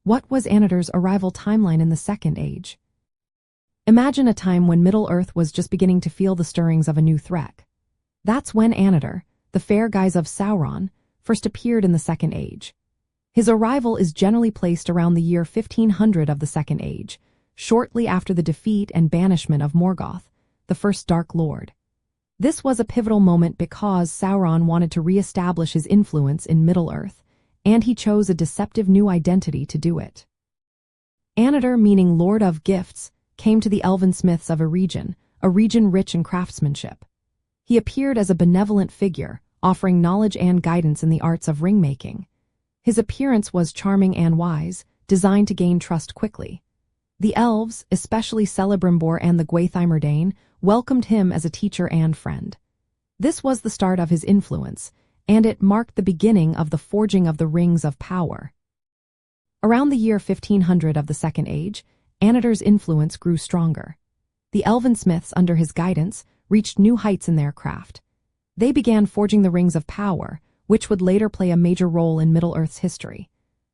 What was Annatar's arrival timeline in the Second Age? Imagine a time when Middle-earth was just beginning to feel the stirrings of a new threat. That's when Annatar, the fair guise of Sauron, first appeared in the Second Age. His arrival is generally placed around the year 1500 of the Second Age, shortly after the defeat and banishment of Morgoth, the first Dark Lord. This was a pivotal moment because Sauron wanted to re-establish his influence in Middle-earth, and he chose a deceptive new identity to do it. Annatar, meaning Lord of Gifts, came to the elven smiths of Eregion, a region rich in craftsmanship. He appeared as a benevolent figure, offering knowledge and guidance in the arts of ring-making. His appearance was charming and wise, designed to gain trust quickly. The elves, especially Celebrimbor and the Gwaithimur Dane, welcomed him as a teacher and friend. This was the start of his influence, and it marked the beginning of the forging of the Rings of Power. Around the year 1500 of the Second Age, Annatar's influence grew stronger. The elven smiths, under his guidance, reached new heights in their craft. They began forging the Rings of Power, which would later play a major role in Middle-earth's history.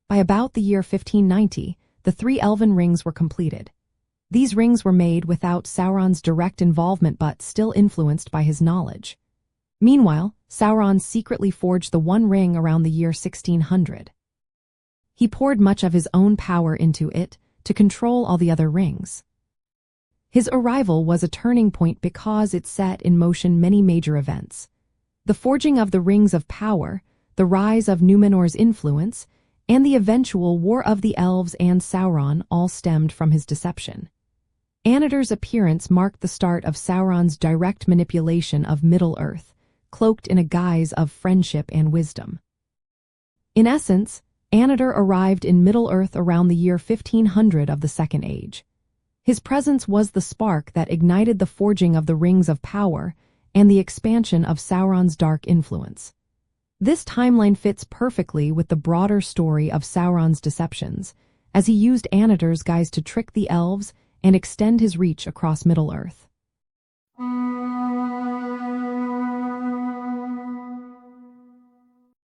By about the year 1590, the 3 elven rings were completed. These rings were made without Sauron's direct involvement but still influenced by his knowledge. Meanwhile, Sauron secretly forged the One Ring around the year 1600. He poured much of his own power into it to control all the other rings. His arrival was a turning point because it set in motion many major events. The forging of the Rings of Power, the rise of Numenor's influence, and the eventual war of the elves and Sauron all stemmed from his deception. Annatar's appearance marked the start of Sauron's direct manipulation of Middle-earth, cloaked in a guise of friendship and wisdom. In essence, Annatar arrived in Middle-earth around the year 1500 of the Second Age. His presence was the spark that ignited the forging of the Rings of Power and the expansion of Sauron's dark influence. This timeline fits perfectly with the broader story of Sauron's deceptions, as he used Annatar's guise to trick the elves and extend his reach across Middle-earth.